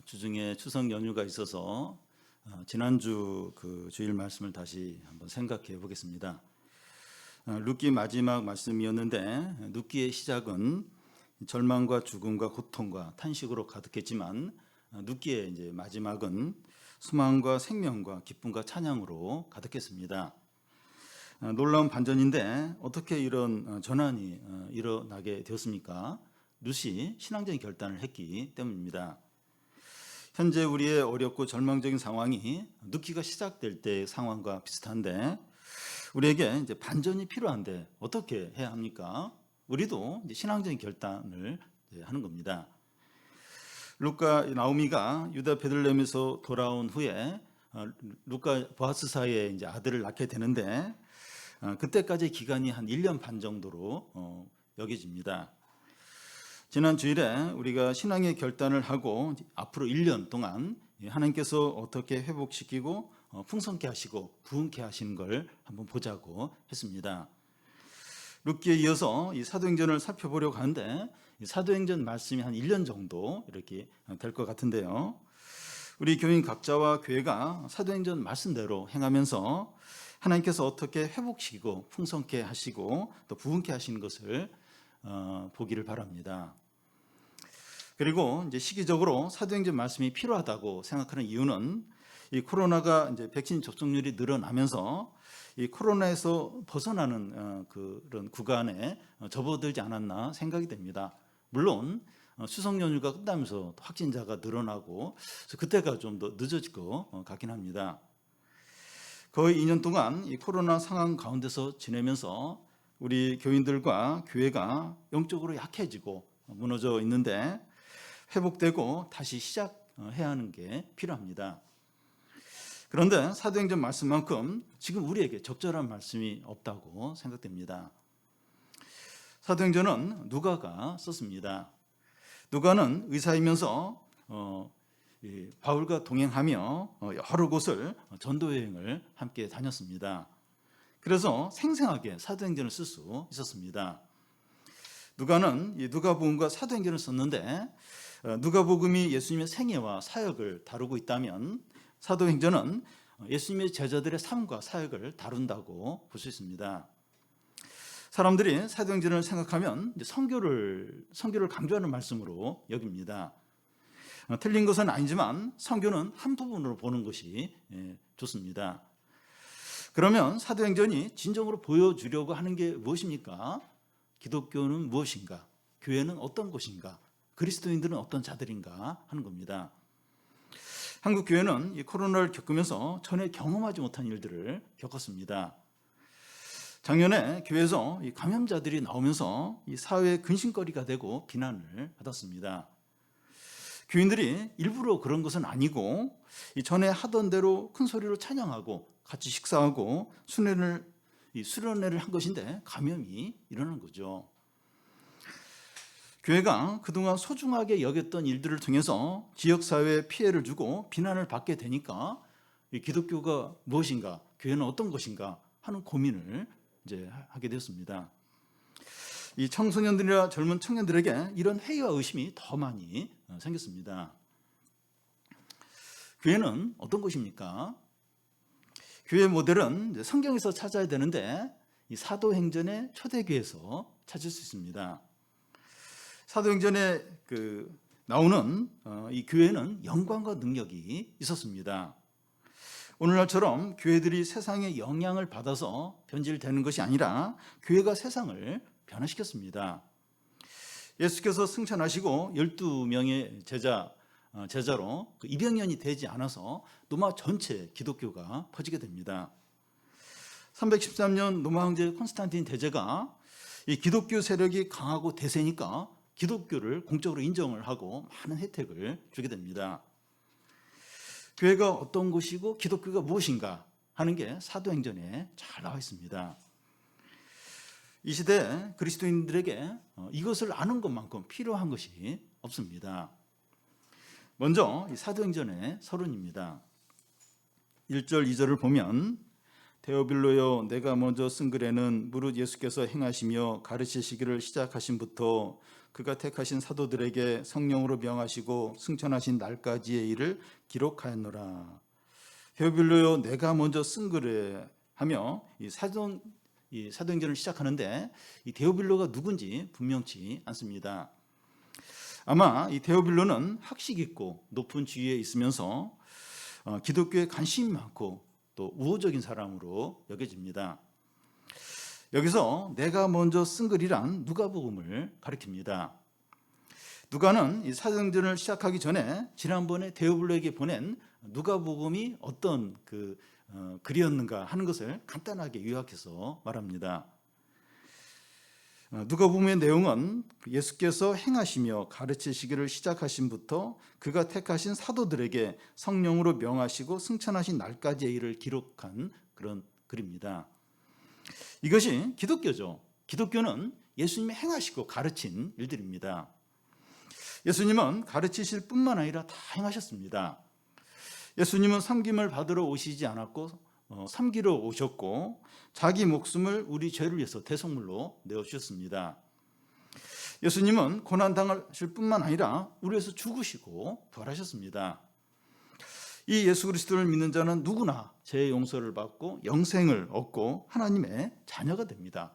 주중에 추석 연휴가 있어서 지난주 그 주일 말씀을 다시 한번 생각해 보겠습니다. 룻기 마지막 말씀이었는데 룻기의 시작은 절망과 죽음과 고통과 탄식으로 가득했지만 룻기의 이제 마지막은 소망과 생명과 기쁨과 찬양으로 가득했습니다. 놀라운 반전인데 어떻게 이런 전환이 일어나게 되었습니까? 룻이 신앙적인 결단을 했기 때문입니다. 현재 우리의 어렵고 절망적인 상황이 룻기가 시작될 때 상황과 비슷한데 우리에게 이제 반전이 필요한데 어떻게 해야 합니까? 우리도 이제 신앙적인 결단을 하는 겁니다. 룻과 나오미가 유다 베들레헴에서 돌아온 후에 룻과 보아스 사이에 이제 아들을 낳게 되는데 그때까지 기간이 한 1년 반 정도로 여겨집니다. 지난 주일에 우리가 신앙의 결단을 하고 앞으로 1년 동안 하나님께서 어떻게 회복시키고 풍성케 하시고 부흥케 하시는 걸 한번 보자고 했습니다. 룻기에 이어서 이 사도행전을 살펴보려고 하는데 이 사도행전 말씀이 한 1년 정도 이렇게 될 것 같은데요. 우리 교인 각자와 교회가 사도행전 말씀대로 행하면서 하나님께서 어떻게 회복시키고 풍성케 하시고 또 부흥케 하시는 것을 보기를 바랍니다. 그리고 이제 시기적으로 사도행전 말씀이 필요하다고 생각하는 이유는 이 코로나가 이제 백신 접종률이 늘어나면서 이 코로나에서 벗어나는 그런 구간에 접어들지 않았나 생각이 됩니다. 물론 추석 연휴가 끝나면서 확진자가 늘어나고 그때가 좀 더 늦어질 것 같긴 합니다. 거의 2년 동안 이 코로나 상황 가운데서 지내면서 우리 교인들과 교회가 영적으로 약해지고 무너져 있는데 회복되고 다시 시작해야 하는 게 필요합니다. 그런데 사도행전 말씀만큼 지금 우리에게 적절한 말씀이 없다고 생각됩니다. 사도행전은 누가가 썼습니다. 누가는 의사이면서 바울과 동행하며 여러 곳을 전도 여행을 함께 다녔습니다. 그래서 생생하게 사도행전을 쓸 수 있었습니다. 누가는 누가복음과 사도행전을 썼는데 누가복음이 예수님의 생애와 사역을 다루고 있다면 사도행전은 예수님의 제자들의 삶과 사역을 다룬다고 볼 수 있습니다. 사람들이 사도행전을 생각하면 선교를 강조하는 말씀으로 여깁니다. 틀린 것은 아니지만 선교는 한 부분으로 보는 것이 좋습니다. 그러면 사도행전이 진정으로 보여주려고 하는 게 무엇입니까? 기독교는 무엇인가? 교회는 어떤 곳인가? 그리스도인들은 어떤 자들인가 하는 겁니다. 한국 교회는 이 코로나를 겪으면서 전에 경험하지 못한 일들을 겪었습니다. 작년에 교회에서 이 감염자들이 나오면서 이 사회의 근심거리가 되고 비난을 받았습니다. 교인들이 일부러 그런 것은 아니고 이 전에 하던 대로 큰 소리로 찬양하고 같이 식사하고 수련회를 한 것인데 감염이 일어난 거죠. 교회가 그동안 소중하게 여겼던 일들을 통해서 지역사회에 피해를 주고 비난을 받게 되니까 이 기독교가 무엇인가, 교회는 어떤 것인가 하는 고민을 이제 하게 되었습니다. 이 청소년들이나 젊은 청년들에게 이런 회의와 의심이 더 많이 생겼습니다. 교회는 어떤 것입니까? 교회 모델은 성경에서 찾아야 되는데 이 사도행전의 초대교회에서 찾을 수 있습니다. 사도행전에 나오는 이 교회는 영광과 능력이 있었습니다. 오늘날처럼 교회들이 세상에 영향을 받아서 변질되는 것이 아니라 교회가 세상을 변화시켰습니다. 예수께서 승천하시고 12명의 제자로 200년이 되지 않아서 로마 전체 기독교가 퍼지게 됩니다. 313년 로마 황제 콘스탄틴 대제가 이 기독교 세력이 강하고 대세니까 기독교를 공적으로 인정을 하고 많은 혜택을 주게 됩니다. 교회가 어떤 곳이고 기독교가 무엇인가 하는 게 사도행전에 잘 나와 있습니다. 이 시대 그리스도인들에게 이것을 아는 것만큼 필요한 것이 없습니다. 먼저 이 사도행전의 서론입니다. 1절, 2절을 보면 데오빌로여, 내가 먼저 쓴 글에는 무릇 예수께서 행하시며 가르치시기를 시작하신부터 그가 택하신 사도들에게 성령으로 명하시고 승천하신 날까지의 일을 기록하였노라. 데오빌로여, 내가 먼저 쓴 글에 하며 이 사도행전을 시작하는데 이 데오빌로가 누군지 분명치 않습니다. 아마 이 데오빌로는 학식 있고 높은 지위에 있으면서 기독교에 관심이 많고 또 우호적인 사람으로 여겨집니다. 여기서 내가 먼저 쓴 글이란 누가복음을 가리킵니다. 누가는 이 사도행전을 시작하기 전에 지난번에 데오빌로에게 보낸 누가복음이 어떤 글이었는가 하는 것을 간단하게 요약해서 말합니다. 누가복음의 내용은 예수께서 행하시며 가르치시기를 시작하신부터 그가 택하신 사도들에게 성령으로 명하시고 승천하신 날까지의 일을 기록한 그런 글입니다. 이것이 기독교죠. 기독교는 예수님이 행하시고 가르친 일들입니다. 예수님은 가르치실 뿐만 아니라 다 행하셨습니다. 예수님은 섬김을 받으러 오시지 않았고 섬기러 오셨고 자기 목숨을 우리 죄를 위해서 대속물로 내어주셨습니다. 예수님은 고난당하실 뿐만 아니라 우리 위해서 죽으시고 부활하셨습니다. 이 예수 그리스도를 믿는 자는 누구나 죄의 용서를 받고 영생을 얻고 하나님의 자녀가 됩니다.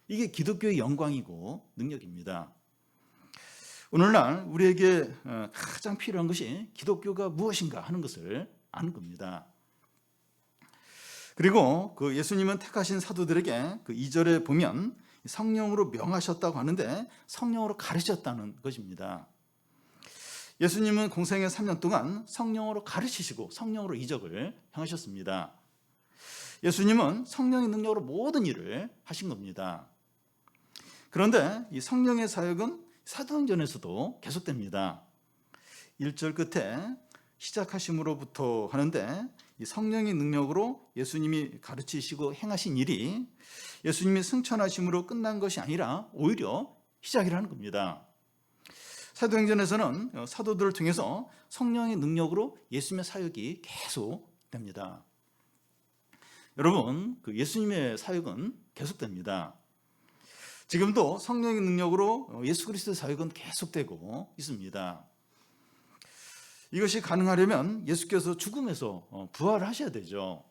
이게 기독교의 영광이고 능력입니다. 오늘날 우리에게 가장 필요한 것이 기독교가 무엇인가 하는 것을 아는 겁니다. 그리고 그 예수님은 택하신 사도들에게 그 2절에 보면 성령으로 명하셨다고 하는데 성령으로 가르쳤다는 것입니다. 예수님은 공생의 3년 동안 성령으로 가르치시고 성령으로 이적을 행하셨습니다. 예수님은 성령의 능력으로 모든 일을 하신 겁니다. 그런데 이 성령의 사역은 사도행전에서도 계속됩니다. 1절 끝에 시작하심으로부터 하는데 이 성령의 능력으로 예수님이 가르치시고 행하신 일이 예수님이 승천하심으로 끝난 것이 아니라 오히려 시작이라는 겁니다. 사도행전에서는 사도들을 통해서 성령의 능력으로 예수님의 사역이 계속됩니다. 여러분, 그 예수님의 사역은 계속됩니다. 지금도 성령의 능력으로 예수 그리스도의 사역은 계속되고 있습니다. 이것이 가능하려면 예수께서 죽음에서 부활하셔야 되죠.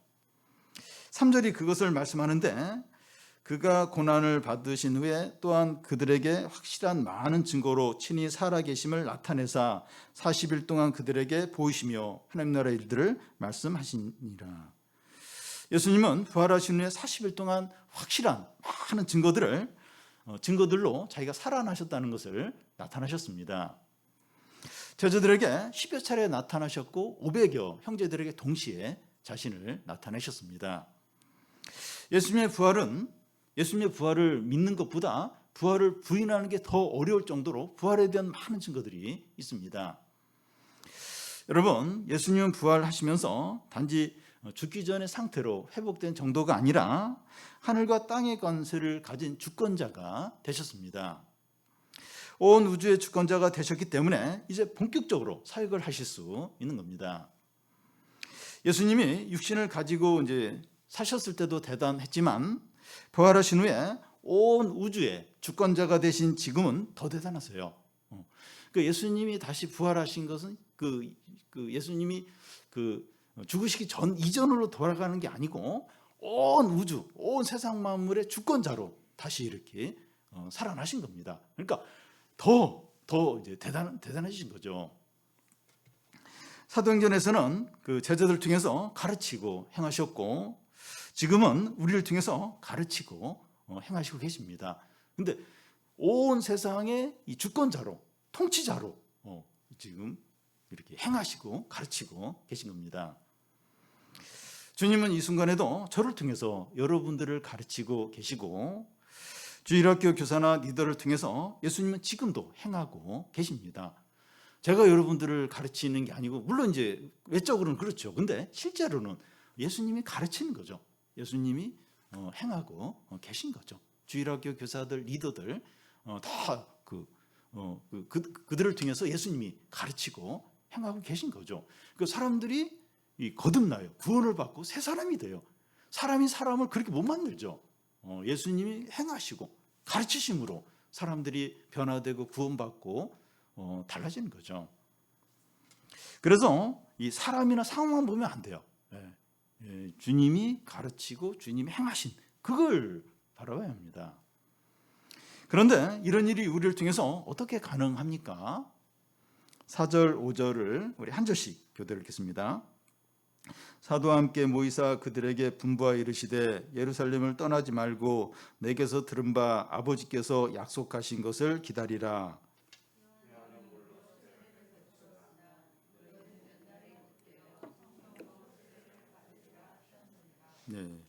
3절이 그것을 말씀하는데 그가 고난을 받으신 후에 또한 그들에게 확실한 많은 증거로 친히 살아계심을 나타내사 40일 동안 그들에게 보이시며 하나님 나라의 일들을 말씀하시니라. 예수님은 부활하신 후에 40일 동안 확실한 많은 증거들로 자기가 살아나셨다는 것을 나타나셨습니다. 제자들에게 10여 차례 나타나셨고 500여 형제들에게 동시에 자신을 나타내셨습니다. 예수님의 부활을 믿는 것보다 부활을 부인하는 게 더 어려울 정도로 부활에 대한 많은 증거들이 있습니다. 여러분, 예수님은 부활하시면서 단지 죽기 전의 상태로 회복된 정도가 아니라 하늘과 땅의 권세를 가진 주권자가 되셨습니다. 온 우주의 주권자가 되셨기 때문에 이제 본격적으로 사역을 하실 수 있는 겁니다. 예수님이 육신을 가지고 이제 사셨을 때도 대단했지만 부활하신 후에 온 우주의 주권자가 되신 지금은 더 대단하세요. 그 예수님이 다시 부활하신 것은 예수님이 죽으시기 이전으로 돌아가는 게 아니고 온 우주, 온 세상 만물의 주권자로 다시 이렇게 살아나신 겁니다. 그러니까 더 이제 대단해지신 거죠. 사도행전에서는 그 제자들 통해서 가르치고 행하셨고 지금은 우리를 통해서 가르치고 행하시고 계십니다. 근데 온 세상의 이 주권자로, 통치자로 지금 이렇게 행하시고 가르치고 계신 겁니다. 주님은 이 순간에도 저를 통해서 여러분들을 가르치고 계시고 주일학교 교사나 리더를 통해서 예수님은 지금도 행하고 계십니다. 제가 여러분들을 가르치는 게 아니고 물론 이제 외적으로는 그렇죠. 근데 실제로는 예수님이 가르치는 거죠. 예수님이 행하고 계신 거죠. 주일학교 교사들, 리더들 다 그들을 통해서 예수님이 가르치고 행하고 계신 거죠. 그 사람들이 거듭나요. 구원을 받고 새 사람이 돼요. 사람이 사람을 그렇게 못 만들죠. 예수님이 행하시고 가르치심으로 사람들이 변화되고 구원받고 달라지는 거죠. 그래서 이 사람이나 상황만 보면 안 돼요. 주님이 가르치고 주님이 행하신 그걸 바라봐야 합니다. 그런데 이런 일이 우리를 통해서 어떻게 가능합니까? 4절, 5절을 우리 한 절씩 교대로 읽겠습니다. 사도와 함께 모이사 그들에게 분부하여 이르시되 예루살렘을 떠나지 말고 내게서 들은 바 아버지께서 약속하신 것을 기다리라. 네.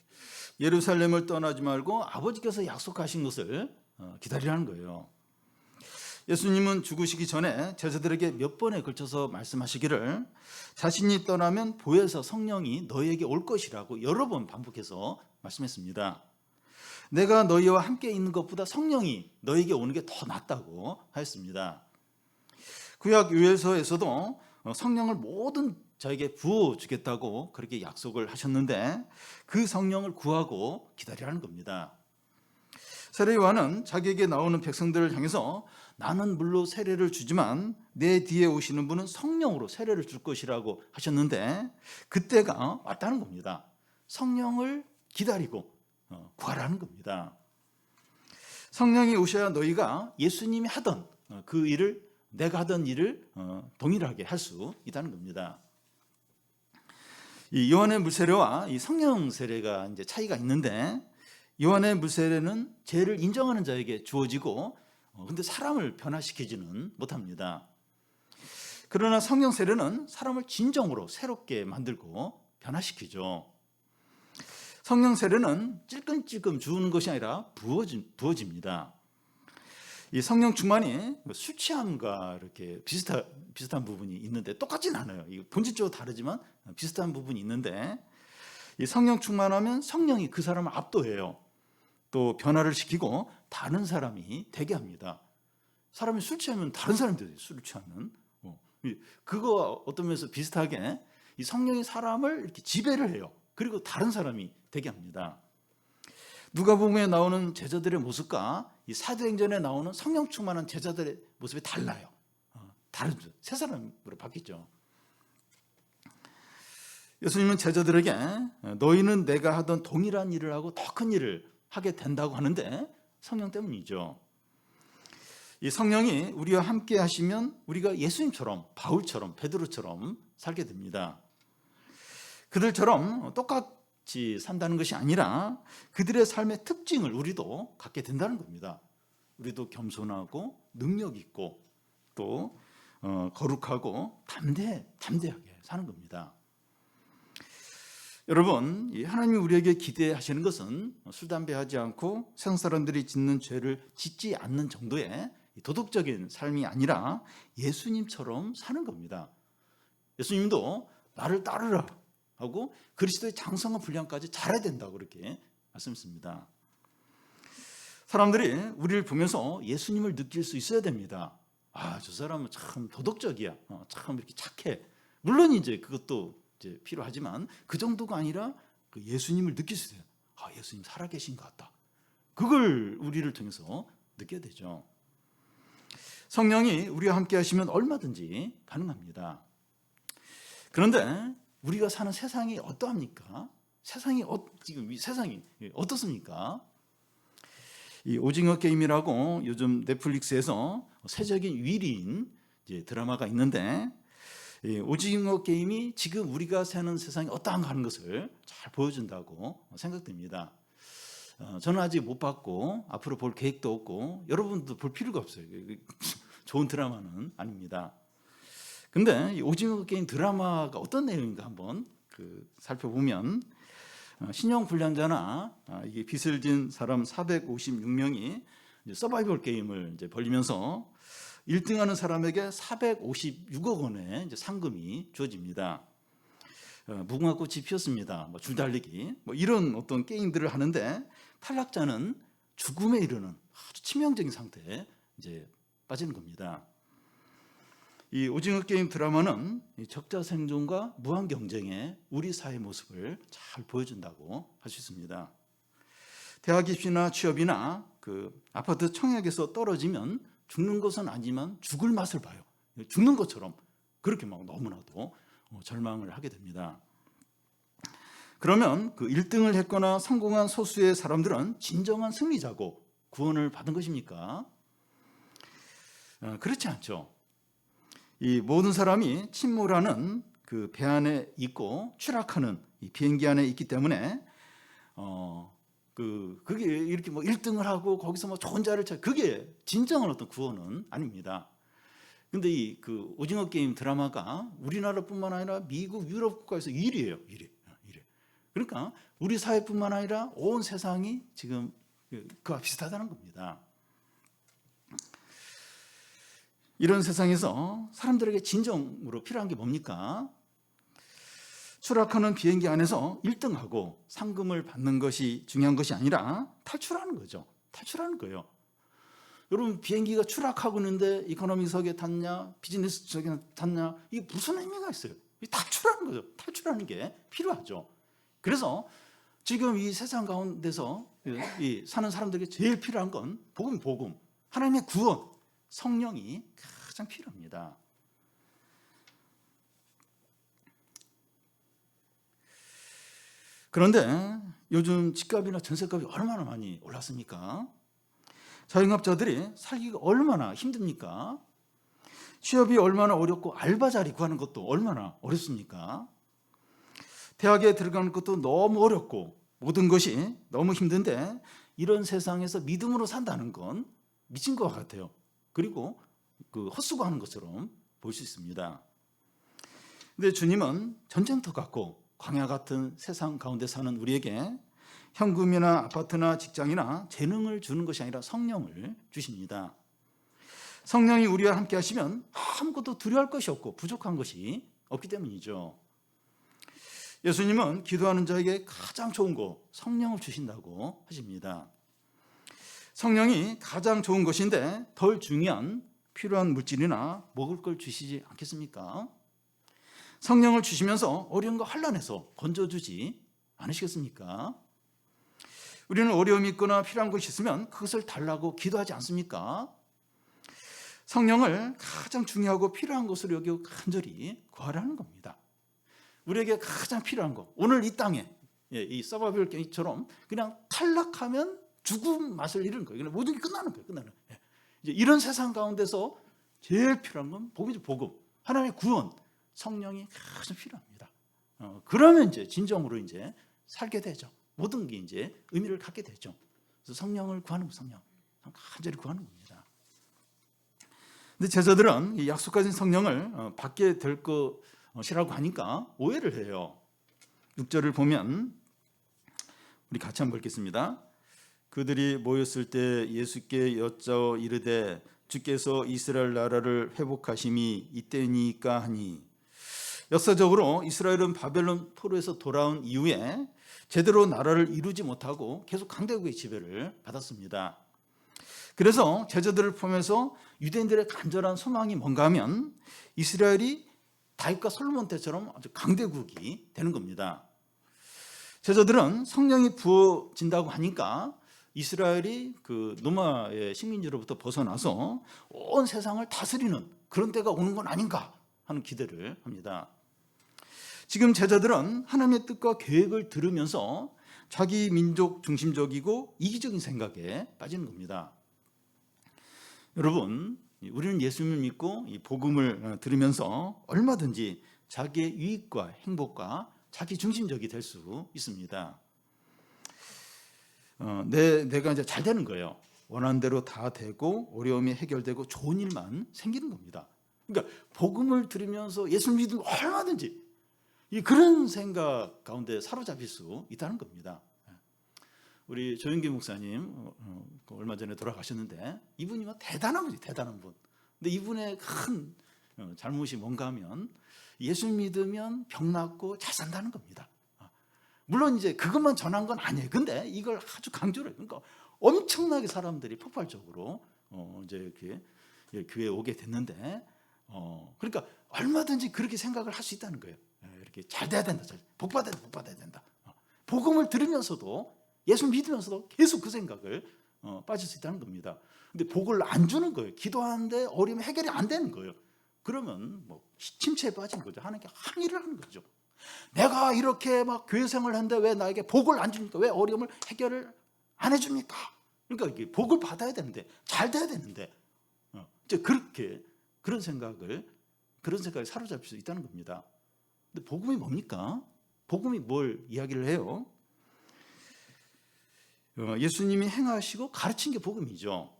예루살렘을 떠나지 말고 아버지께서 약속하신 것을 기다리라는 거예요. 예수님은 죽으시기 전에 제자들에게 몇 번에 걸쳐서 말씀하시기를 자신이 떠나면 보혜사 성령이 너희에게 올 것이라고 여러 번 반복해서 말씀했습니다. 내가 너희와 함께 있는 것보다 성령이 너희에게 오는 게 더 낫다고 하였습니다. 구약 유엘서에서도 성령을 모든 저에게 부어주겠다고 그렇게 약속을 하셨는데 그 성령을 구하고 기다리라는 겁니다. 세례 요한은 자기에게 나오는 백성들을 향해서 나는 물로 세례를 주지만 내 뒤에 오시는 분은 성령으로 세례를 줄 것이라고 하셨는데 그때가 왔다는 겁니다. 성령을 기다리고 구하라는 겁니다. 성령이 오셔야 너희가 예수님이 하던 그 일을 내가 하던 일을 동일하게 할 수 있다는 겁니다. 이 요한의 물세례와 이 성령 세례가 이제 차이가 있는데 요한의 물세례는 죄를 인정하는 자에게 주어지고 근데 사람을 변화시키지는 못합니다. 그러나 성령 세례는 사람을 진정으로 새롭게 만들고 변화시키죠. 성령 세례는 찔끔찔끔 주는 것이 아니라 부어집니다. 이 성령 충만이 술 취함과 이렇게 비슷한 부분이 있는데 똑같지는 않아요. 본질적으로 다르지만 비슷한 부분이 있는데 이 성령 충만하면 성령이 그 사람을 압도해요. 또 변화를 시키고 다른 사람이 되게 합니다. 사람이 술 취하면 다른 사람이 돼요. 술을 취하면 그거 어떤 면에서 비슷하게 이 성령이 사람을 이렇게 지배를 해요. 그리고 다른 사람이 되게 합니다. 누가복음에 나오는 제자들의 모습과 이 사도행전에 나오는 성령 충만한 제자들의 모습이 달라요. 다르죠. 새 사람으로 바뀌죠. 예수님은 제자들에게 너희는 내가 하던 동일한 일을 하고 더 큰 일을 하게 된다고 하는데 성령 때문이죠. 이 성령이 우리와 함께 하시면 우리가 예수님처럼 바울처럼 베드로처럼 살게 됩니다. 그들처럼 똑같이 산다는 것이 아니라 그들의 삶의 특징을 우리도 갖게 된다는 겁니다. 우리도 겸손하고 능력 있고 또 거룩하고 담대하게 사는 겁니다. 여러분, 하나님이 우리에게 기대하시는 것은 술, 담배 하지 않고 세상 사람들이 짓는 죄를 짓지 않는 정도의 도덕적인 삶이 아니라 예수님처럼 사는 겁니다. 예수님도 나를 따르라 하고 그리스도의 장성한 분량까지 잘해야 된다고 그렇게 말씀했습니다. 사람들이 우리를 보면서 예수님을 느낄 수 있어야 됩니다. 저 사람은 참 도덕적이야. 참 이렇게 착해. 물론 이제 그것도 이제 필요하지만 그 정도가 아니라 그 예수님을 느낄 수 있어요. 예수님 살아계신 것 같다. 그걸 우리를 통해서 느껴야 되죠. 성령이 우리와 함께 하시면 얼마든지 가능합니다. 그런데 우리가 사는 세상이 어떠합니까? 지금 이 세상이 어떻습니까? 이 오징어 게임이라고 요즘 넷플릭스에서 세적인 1위인 드라마가 있는데 오징어 게임이 지금 우리가 사는 세상이 어떠한가 하는 것을 잘 보여준다고 생각됩니다. 저는 아직 못 봤고 앞으로 볼 계획도 없고 여러분도 볼 필요가 없어요. 좋은 드라마는 아닙니다. 근데 이 오징어 게임 드라마가 어떤 내용인가 한번 살펴보면 신용 불량자나 이게 빚을 진 사람 456명이 서바이벌 게임을 이제 벌리면서 1등하는 사람에게 456억 원의 상금이 주어집니다. 무궁화 꽃이 피었습니다. 줄달리기 이런 어떤 게임들을 하는데 탈락자는 죽음에 이르는 아주 치명적인 상태에 이제 빠지는 겁니다. 이 오징어 게임 드라마는 이 적자 생존과 무한 경쟁의 우리 사회 모습을 잘 보여준다고 할 수 있습니다. 대학 입시나 취업이나 그 아파트 청약에서 떨어지면 죽는 것은 아니지만 죽을 맛을 봐요. 죽는 것처럼 그렇게 막 너무나도 절망을 하게 됩니다. 그러면 그 1등을 했거나 성공한 소수의 사람들은 진정한 승리자고 구원을 받은 것입니까? 그렇지 않죠. 이 모든 사람이 침몰하는 그 배 안에 있고 추락하는 이 비행기 안에 있기 때문에 그게 이렇게 뭐 1등을 하고 거기서 뭐 좋은 자를 찾 그게 진정한 어떤 구원은 아닙니다. 근데 이 그 오징어 게임 드라마가 우리나라뿐만 아니라 미국, 유럽 국가에서 1위예요. 1위. 그러니까 우리 사회뿐만 아니라 온 세상이 지금 그와 비슷하다는 겁니다. 이런 세상에서 사람들에게 진정으로 필요한 게 뭡니까? 추락하는 비행기 안에서 1등하고 상금을 받는 것이 중요한 것이 아니라 탈출하는 거죠. 탈출하는 거예요. 여러분, 비행기가 추락하고 있는데 이코노미석에 탔냐 비즈니스석에 탔냐 이게 무슨 의미가 있어요? 탈출하는 거죠. 탈출하는 게 필요하죠. 그래서 지금 이 세상 가운데서 이 사는 사람들에게 제일 필요한 건 복음, 하나님의 구원, 성령이 가장 필요합니다. 그런데 요즘 집값이나 전세값이 얼마나 많이 올랐습니까? 자영업자들이 살기가 얼마나 힘듭니까? 취업이 얼마나 어렵고 알바 자리 구하는 것도 얼마나 어렵습니까? 대학에 들어가는 것도 너무 어렵고 모든 것이 너무 힘든데 이런 세상에서 믿음으로 산다는 건 미친 것 같아요. 그리고 그 헛수고하는 것처럼 볼 수 있습니다. 근데 주님은 전쟁터 같고 광야 같은 세상 가운데 사는 우리에게 현금이나 아파트나 직장이나 재능을 주는 것이 아니라 성령을 주십니다. 성령이 우리와 함께 하시면 아무것도 두려워할 것이 없고 부족한 것이 없기 때문이죠. 예수님은 기도하는 자에게 가장 좋은 거 성령을 주신다고 하십니다. 성령이 가장 좋은 것인데 덜 중요한 필요한 물질이나 먹을 걸 주시지 않겠습니까? 성령을 주시면서 어려운 거 환난에서 건져주지 않으시겠습니까? 우리는 어려움이 있거나 필요한 것이 있으면 그것을 달라고 기도하지 않습니까? 성령을 가장 중요하고 필요한 것으로 여기고 간절히 구하라는 겁니다. 우리에게 가장 필요한 거, 오늘 이 땅에 이 서바이벌 게임처럼 그냥 탈락하면 죽음 맛을 잃는 거예요. 그냥 모든 게 끝나는 거예요. 이제 이런 세상 가운데서 제일 필요한 건 복음이죠. 복음, 하나님의 구원, 성령이 가장 필요합니다. 그러면 이제 진정으로 이제 살게 되죠. 모든 게 이제 의미를 갖게 되죠. 그래서 성령을 구하는 거, 성령 간절히 구하는 겁니다. 근데 제자들은 이 약속하신 성령을 받게 될 것이라고 하니까 오해를 해요. 6절을 보면 우리 같이 한번 읽겠습니다. 그들이 모였을 때 예수께 여짜어 이르되 주께서 이스라엘 나라를 회복하심이 이때니까 하니, 역사적으로 이스라엘은 바벨론 포로에서 돌아온 이후에 제대로 나라를 이루지 못하고 계속 강대국의 지배를 받았습니다. 그래서 제자들을 포함해서 유대인들의 간절한 소망이 뭔가 하면 이스라엘이 다윗과 솔로몬 때처럼 아주 강대국이 되는 겁니다. 제자들은 성령이 부어진다고 하니까 이스라엘이 그 로마의 식민지로부터 벗어나서 온 세상을 다스리는 그런 때가 오는 건 아닌가 하는 기대를 합니다. 지금 제자들은 하나님의 뜻과 계획을 들으면서 자기 민족 중심적이고 이기적인 생각에 빠지는 겁니다. 여러분, 우리는 예수님을 믿고 이 복음을 들으면서 얼마든지 자기의 유익과 행복과 자기 중심적이 될 수 있습니다. 내가 이제 잘 되는 거예요. 원하는 대로 다 되고 어려움이 해결되고 좋은 일만 생기는 겁니다. 그러니까 복음을 들으면서 예수를 믿으면 얼마든지 그런 생각 가운데 사로잡힐 수 있다는 겁니다. 우리 조영기 목사님 얼마 전에 돌아가셨는데 이분이 대단한 분이 대단한 분. 근데 이분의 큰 잘못이 뭔가 하면 예수 믿으면 병 낫고 잘 산다는 겁니다. 물론 이제 그것만 전한 건 아니에요. 근데 이걸 아주 강조를 해요. 그러니까 엄청나게 사람들이 폭발적으로 이제 이렇게 교회에 오게 됐는데 그러니까 얼마든지 그렇게 생각을 할 수 있다는 거예요. 이렇게 잘 돼야 된다, 복 받아야 된다, 복 받아야 된다. 복음을 들으면서도 예수 믿으면서도 계속 그 생각을 빠질 수 있다는 겁니다. 근데 복을 안 주는 거예요. 기도하는데 어려움이 해결이 안 되는 거예요. 그러면 뭐 침체에 빠진 거죠. 하나님께 항의를 하는 거죠. 내가 이렇게 막 교회 생활을 하는데 왜 나에게 복을 안 줍니까? 왜 어려움을 해결을 안 해줍니까? 그러니까 이게 복을 받아야 되는데 잘 돼야 되는데 이제 그렇게 그런 생각을 사로잡힐 수 있다는 겁니다. 근데 복음이 뭡니까? 복음이 뭘 이야기를 해요? 예수님이 행하시고 가르친 게 복음이죠.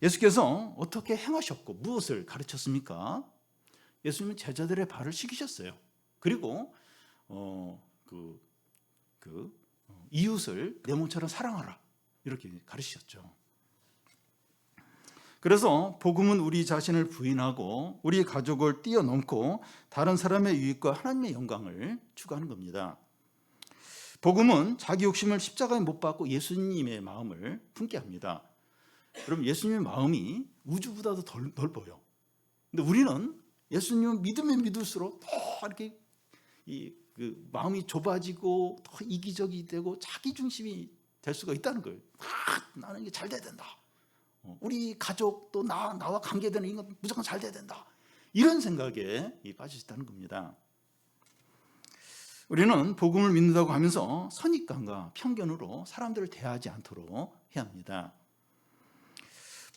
예수께서 어떻게 행하셨고 무엇을 가르쳤습니까? 예수님은 제자들의 발을 씻기셨어요. 그리고 이웃을 내 몸처럼 사랑하라 이렇게 가르치셨죠. 그래서 복음은 우리 자신을 부인하고 우리 가족을 뛰어넘고 다른 사람의 유익과 하나님의 영광을 추구하는 겁니다. 복음은 자기 욕심을 십자가에 못 박고 예수님의 마음을 품게 합니다. 그럼 예수님의 마음이 우주보다도 더 넓어요. 근데 우리는 예수님을 믿으면 믿을수록 더 이렇게 그 마음이 좁아지고 더 이기적이 되고 자기 중심이 될 수가 있다는 거예요. 나는 이게 잘 돼야 된다. 우리 가족 또 나와 관계되는 이건 무조건 잘 돼야 된다. 이런 생각에 빠질 수 있다는 겁니다. 우리는 복음을 믿는다고 하면서 선입관과 편견으로 사람들을 대하지 않도록 해야 합니다.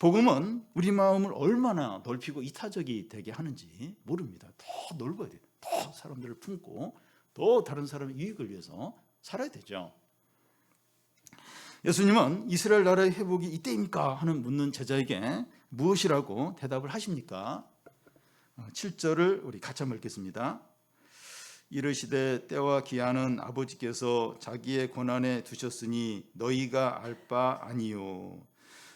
복음은 우리 마음을 얼마나 넓히고 이타적이 되게 하는지 모릅니다. 더 넓어야 돼요. 더 사람들을 품고 더 다른 사람의 유익을 위해서 살아야 되죠. 예수님은 이스라엘 나라의 회복이 이때입니까? 하는 묻는 제자에게 무엇이라고 대답을 하십니까? 7절을 우리 같이 한번 읽겠습니다. 이르시되 때와 기한은 아버지께서 자기의 권한에 두셨으니 너희가 알 바 아니요.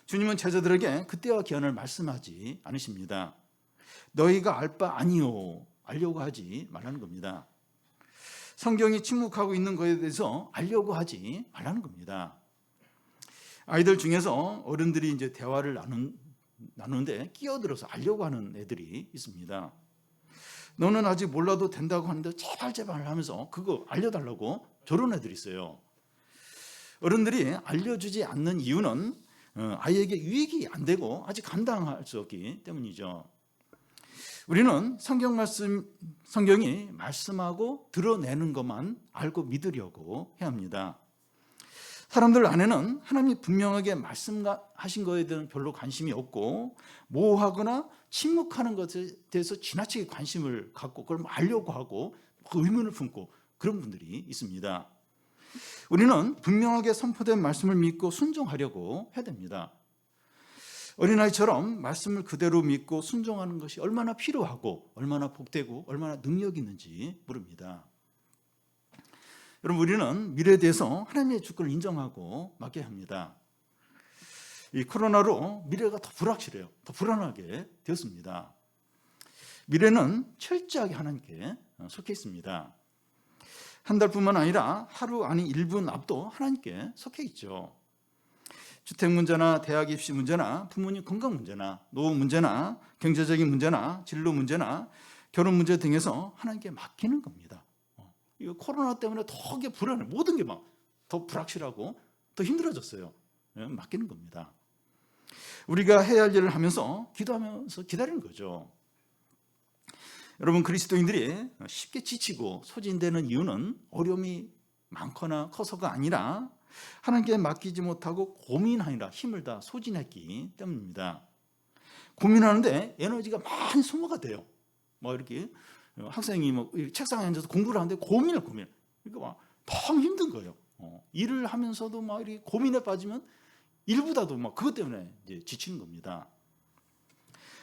주님은 제자들에게 그 때와 기한을 말씀하지 않으십니다. 너희가 알 바 아니요. 알려고 하지 말라는 겁니다. 성경이 침묵하고 있는 것에 대해서 알려고 하지 말라는 겁니다. 아이들 중에서 어른들이 이제 대화를 나누는데 끼어들어서 알려고 하는 애들이 있습니다. 너는 아직 몰라도 된다고 하는데 제발 하면서 그거 알려달라고 저런 애들이 있어요. 어른들이 알려주지 않는 이유는 아이에게 유익이 안 되고 아직 감당할 수 없기 때문이죠. 우리는 성경이 말씀하고 드러내는 것만 알고 믿으려고 해야 합니다. 사람들 안에는 하나님이 분명하게 말씀하신 것에 대한 별로 관심이 없고 모호하거나 침묵하는 것에 대해서 지나치게 관심을 갖고 그걸 알려고 하고 의문을 품고 그런 분들이 있습니다. 우리는 분명하게 선포된 말씀을 믿고 순종하려고 해야 됩니다. 어린아이처럼 말씀을 그대로 믿고 순종하는 것이 얼마나 필요하고 얼마나 복되고 얼마나 능력 있는지 모릅니다. 여러분, 우리는 미래에 대해서 하나님의 주권을 인정하고 맡겨야 합니다. 이 코로나로 미래가 더 불확실해요. 더 불안하게 되었습니다. 미래는 철저하게 하나님께 속해 있습니다. 한 달뿐만 아니라 하루 아닌 1분 앞도 하나님께 속해 있죠. 주택 문제나 대학 입시 문제나 부모님 건강 문제나 노후 문제나 경제적인 문제나 진로 문제나 결혼 문제 등에서 하나님께 맡기는 겁니다. 이거 코로나 때문에 더 불안해. 모든 게 막 더 불확실하고 더 힘들어졌어요. 맡기는 겁니다. 우리가 해야 할 일을 하면서 기도하면서 기다리는 거죠. 여러분, 그리스도인들이 쉽게 지치고 소진되는 이유는 어려움이 많거나 커서가 아니라 하나님께 맡기지 못하고 고민하느라 힘을 다 소진했기 때문입니다. 고민하는데 에너지가 많이 소모가 돼요. 뭐 이렇게 학생이 뭐 책상에 앉아서 공부를 하는데 고민을. 그러니까 막 너무 힘든 거예요. 일을 하면서도 막 이렇게 고민에 빠지면 일보다도 막 그것 때문에 이제 지치는 겁니다.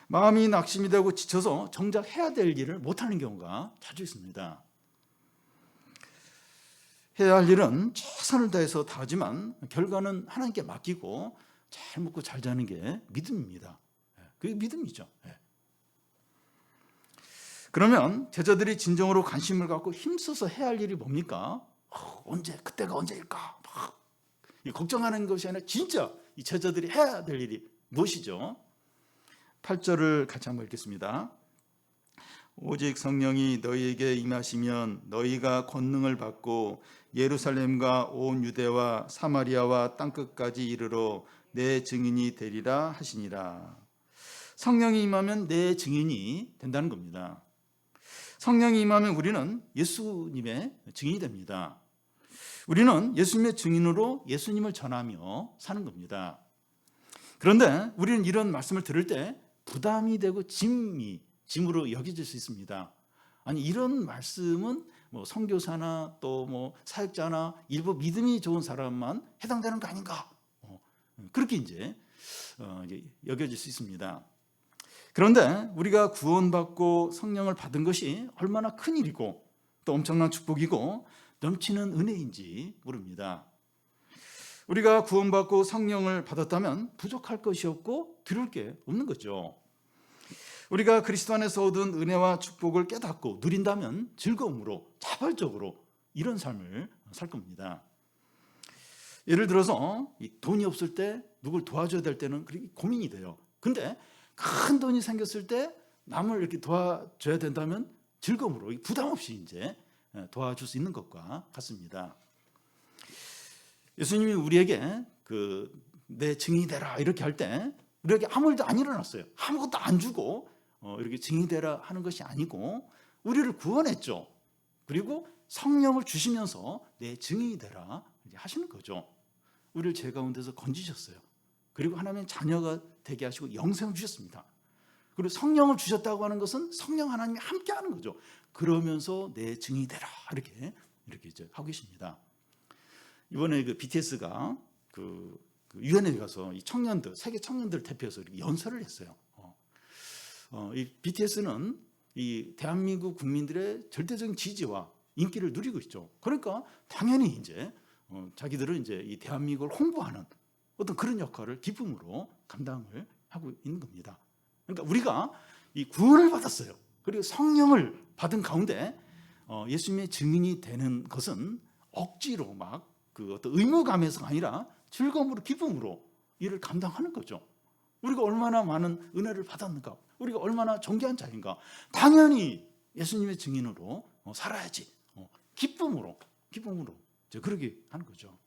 마음이 낙심이 되고 지쳐서 정작 해야 될 일을 못하는 경우가 자주 있습니다. 해야 할 일은 최선을 다해서 다 하지만 결과는 하나님께 맡기고 잘 먹고 잘 자는 게 믿음입니다. 그게 믿음이죠. 그러면 제자들이 진정으로 관심을 갖고 힘써서 해야 할 일이 뭡니까? 그때가 언제일까? 막 걱정하는 것이 아니라 진짜 이 제자들이 해야 될 일이 무엇이죠? 8절을 같이 한번 읽겠습니다. 오직 성령이 너희에게 임하시면 너희가 권능을 받고 예루살렘과 온 유대와 사마리아와 땅끝까지 이르러 내 증인이 되리라 하시니라. 성령이 임하면 내 증인이 된다는 겁니다. 성령이 임하면 우리는 예수님의 증인이 됩니다. 우리는 예수님의 증인으로 예수님을 전하며 사는 겁니다. 그런데 우리는 이런 말씀을 들을 때 부담이 되고 짐으로 여겨질 수 있습니다. 아니, 이런 말씀은 뭐 선교사나 또 뭐 사역자나 일부 믿음이 좋은 사람만 해당되는 거 아닌가? 그렇게 이제 여겨질 수 있습니다. 그런데 우리가 구원받고 성령을 받은 것이 얼마나 큰 일이고 또 엄청난 축복이고 넘치는 은혜인지 모릅니다. 우리가 구원받고 성령을 받았다면 부족할 것이 없고 드릴 게 없는 거죠. 우리가 그리스도 안에서 얻은 은혜와 축복을 깨닫고 누린다면 즐거움으로 자발적으로 이런 삶을 살 겁니다. 예를 들어서 돈이 없을 때 누굴 도와줘야 될 때는 그렇게 고민이 돼요. 근데 큰 돈이 생겼을 때 남을 이렇게 도와줘야 된다면 즐거움으로 부담 없이 이제 도와줄 수 있는 것과 같습니다. 예수님이 우리에게 내 증인이 되라 이렇게 할 때 우리에게 아무 일도 안 일어났어요. 아무것도 안 주고 이렇게 증인이 되라 하는 것이 아니고 우리를 구원했죠. 그리고 성령을 주시면서 내 증인이 되라 하시는 거죠. 우리를 죄 가운데서 건지셨어요. 그리고 하나님의 자녀가 되게 하시고 영생을 주셨습니다. 그리고 성령을 주셨다고 하는 것은 성령 하나님이 함께 하는 거죠. 그러면서 내 증인이 되라 이렇게 이제 하고 계십니다. 이번에 BTS가 유엔에 가서 이 청년들, 세계 청년들 대표해서 이렇게 연설을 했어요. 이 BTS는 이 대한민국 국민들의 절대적인 지지와 인기를 누리고 있죠. 그러니까 당연히 이제 자기들은 이제 이 대한민국을 홍보하는 어떤 그런 역할을 기쁨으로 감당을 하고 있는 겁니다. 그러니까 우리가 이 구원을 받았어요. 그리고 성령을 받은 가운데 예수님의 증인이 되는 것은 억지로 막 어떤 의무감에서가 아니라 즐거움으로 기쁨으로 이를 감당하는 거죠. 우리가 얼마나 많은 은혜를 받았는가, 우리가 얼마나 존귀한 자인가, 당연히 예수님의 증인으로 살아야지. 기쁨으로 그러게 하는 거죠.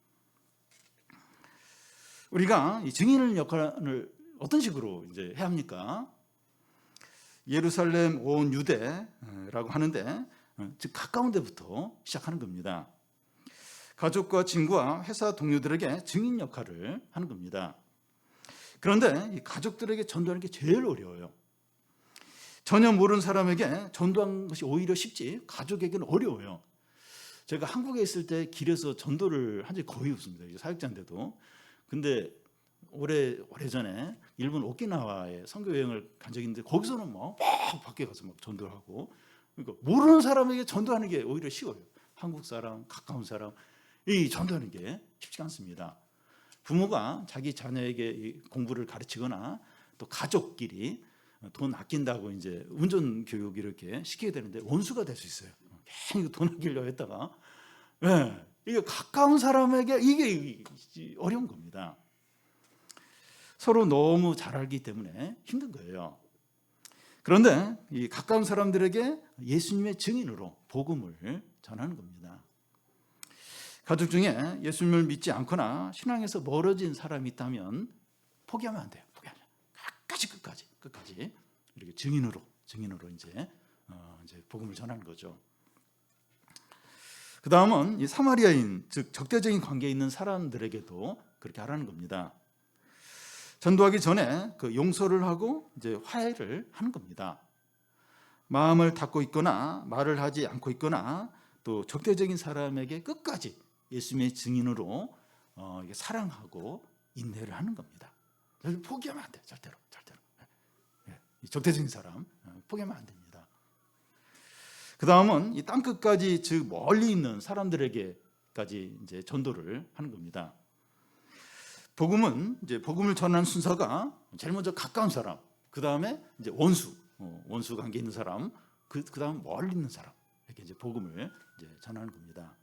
우리가 이 증인 역할을 어떤 식으로 이제 해야 합니까? 예루살렘 온 유대라고 하는데 즉 가까운 데부터 시작하는 겁니다. 가족과 친구와 회사 동료들에게 증인 역할을 하는 겁니다. 그런데 이 가족들에게 전도하는 게 제일 어려워요. 전혀 모르는 사람에게 전도하는 것이 오히려 쉽지 가족에게는 어려워요. 제가 한국에 있을 때 길에서 전도를 한 적이 거의 없습니다. 사역자인데도. 근데 오래전에 일본 오키나와에 선교 여행을 간 적이 있는데 거기서는 막 밖에 가서 막 전도를 하고, 그러니까 모르는 사람에게 전도하는 게 오히려 쉬워요. 한국 사람, 가까운 사람, 이 전도하는 게 쉽지 않습니다. 부모가 자기 자녀에게 공부를 가르치거나 또 가족끼리 돈 아낀다고 이제 운전 교육 이렇게 시키게 되는데 원수가 될 수 있어요. 괜히 돈 아끼려고 했다가, 이게 가까운 사람에게 이게 어려운 겁니다. 서로 너무 잘 알기 때문에 힘든 거예요. 그런데 이 가까운 사람들에게 예수님의 증인으로 복음을 전하는 겁니다. 가족 중에 예수님을 믿지 않거나 신앙에서 멀어진 사람이 있다면 포기하면 안 돼요. 포기하면 끝까지 이렇게 증인으로 이제 복음을 전하는 거죠. 그 다음은 이 사마리아인, 즉 적대적인 관계에 있는 사람들에게도 그렇게 하라는 겁니다. 전도하기 전에 용서를 하고 이제 화해를 하는 겁니다. 마음을 닫고 있거나 말을 하지 않고 있거나 또 적대적인 사람에게 끝까지 예수님의 증인으로 사랑하고 인내를 하는 겁니다. 포기하면 안 돼요. 절대로. 적대적인 사람 포기하면 안 됩니다. 그 다음은 이 땅끝까지, 즉 멀리 있는 사람들에게까지 이제 전도를 하는 겁니다. 복음은 이제 복음을 전하는 순서가 제일 먼저 가까운 사람, 그 다음에 이제 원수 관계 있는 사람, 그 다음 멀리 있는 사람, 이렇게 이제 복음을 이제 전하는 겁니다.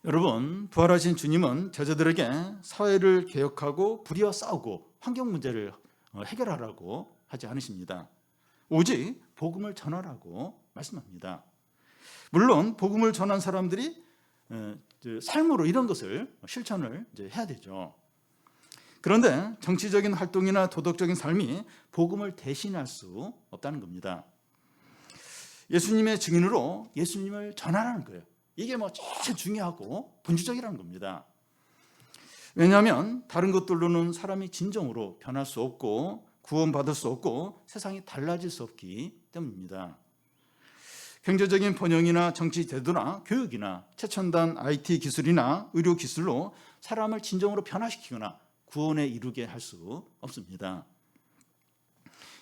여러분, 부활하신 주님은 제자들에게 사회를 개혁하고 불의와 싸우고 환경 문제를 해결하라고 하지 않으십니다. 오직 복음을 전하라고 말씀합니다. 물론 복음을 전한 사람들이 삶으로 이런 것을 실천을 해야 되죠. 그런데 정치적인 활동이나 도덕적인 삶이 복음을 대신할 수 없다는 겁니다. 예수님의 증인으로 예수님을 전하라는 거예요. 이게 제일 중요하고 본질적이라는 겁니다. 왜냐하면 다른 것들로는 사람이 진정으로 변할 수 없고 구원받을 수 없고 세상이 달라질 수 없기 때문입니다. 경제적인 번영이나 정치 제도나 교육이나 최첨단 IT 기술이나 의료 기술로 사람을 진정으로 변화시키거나 구원에 이르게 할 수 없습니다.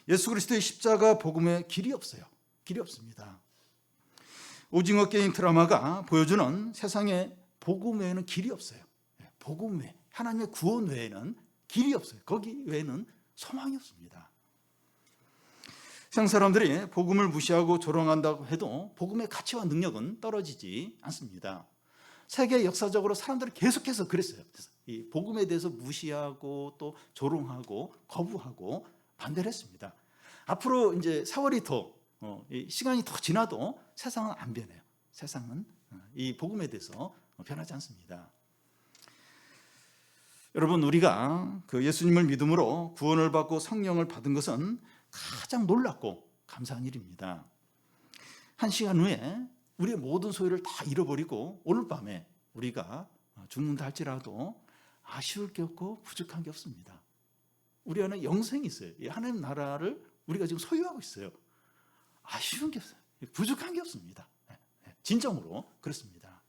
예수 그리스도의 십자가 복음에 길이 없어요. 길이 없습니다. 오징어 게임 드라마가 보여주는 세상의 복음 외에는 길이 없어요. 복음 외, 하나님의 구원 외에는 길이 없어요. 거기 외에는 소망이 없습니다. 세상 사람들이 복음을 무시하고 조롱한다고 해도 복음의 가치와 능력은 떨어지지 않습니다. 세계 역사적으로 사람들이 계속해서 그랬어요. 이 복음에 대해서 무시하고 또 조롱하고 거부하고 반대를 했습니다. 앞으로 이제 세월이 더 시간이 더 지나도 세상은 안 변해요. 세상은 이 복음에 대해서 변하지 않습니다. 여러분, 우리가 그 예수님을 믿음으로 구원을 받고 성령을 받은 것은 가장 놀랍고 감사한 일입니다. 한 시간 후에 우리의 모든 소유를 다 잃어버리고 오늘 밤에 우리가 죽는다 할지라도 아쉬울 게 없고 부족한 게 없습니다. 우리 안에 영생이 있어요. 이 하나님 나라를 우리가 지금 소유하고 있어요. 아쉬운 게 없어요. 부족한 게 없습니다. 진정으로 그렇습니다.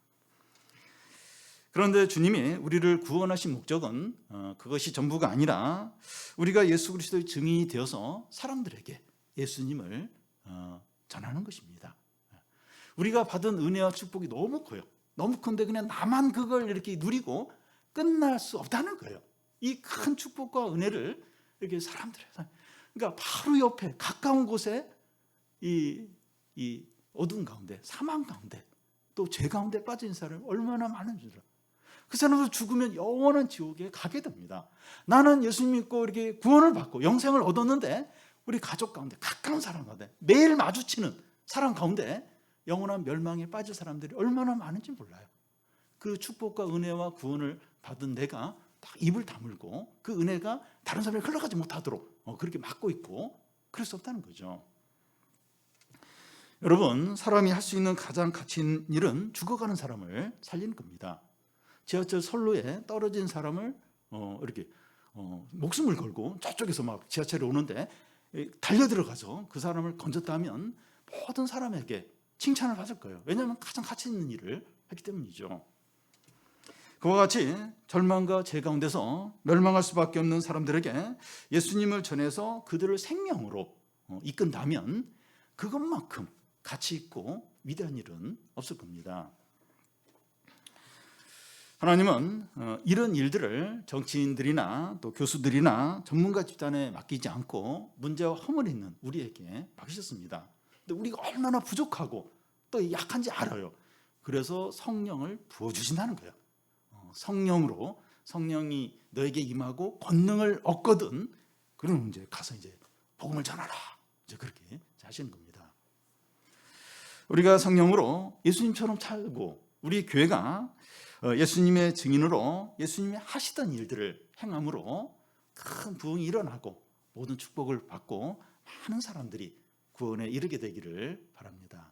그런데 주님이 우리를 구원하신 목적은 그것이 전부가 아니라 우리가 예수 그리스도의 증인이 되어서 사람들에게 예수님을 전하는 것입니다. 우리가 받은 은혜와 축복이 너무 커요. 너무 큰데 그냥 나만 그걸 이렇게 누리고 끝날 수 없다는 거예요. 이 큰 축복과 은혜를 이렇게 사람들에게, 그러니까 바로 옆에 가까운 곳에 이 어두운 가운데, 사망 가운데, 또 죄 가운데 빠진 사람이 얼마나 많은 줄 알아요. 그 사람도 죽으면 영원한 지옥에 가게 됩니다. 나는 예수님 믿고 이렇게 구원을 받고 영생을 얻었는데 우리 가족 가운데, 가까운 사람 가운데, 매일 마주치는 사람 가운데 영원한 멸망에 빠질 사람들이 얼마나 많은지 몰라요. 그 축복과 은혜와 구원을 받은 내가 딱 입을 다물고 그 은혜가 다른 사람에게 흘러가지 못하도록 그렇게 막고 있고 그럴 수 없다는 거죠. 여러분, 사람이 할 수 있는 가장 가치 있는 일은 죽어가는 사람을 살리는 겁니다. 지하철 선로에 떨어진 사람을 이렇게 목숨을 걸고 저쪽에서 막 지하철이 오는데 달려 들어가서 그 사람을 건졌다면 모든 사람에게 칭찬을 받을 거예요. 왜냐하면 가장 가치 있는 일을 했기 때문이죠. 그와 같이 절망과 죄 가운데서 멸망할 수밖에 없는 사람들에게 예수님을 전해서 그들을 생명으로 이끈다면 그것만큼 가치 있고 위대한 일은 없을 겁니다. 하나님은 이런 일들을 정치인들이나 또 교수들이나 전문가 집단에 맡기지 않고 문제와 허물이 있는 우리에게 맡기셨습니다. 근데 우리가 얼마나 부족하고 또 약한지 알아요. 그래서 성령을 부어주신다는 거예요. 성령으로, 성령이 너에게 임하고 권능을 얻거든 그럼 이제 가서 이제 복음을 전하라, 이제 그렇게 하시는 겁니다. 우리가 성령으로 예수님처럼 살고 우리 교회가 예수님의 증인으로 예수님이 하시던 일들을 행함으로 큰 부흥이 일어나고 모든 축복을 받고 많은 사람들이 구원에 이르게 되기를 바랍니다.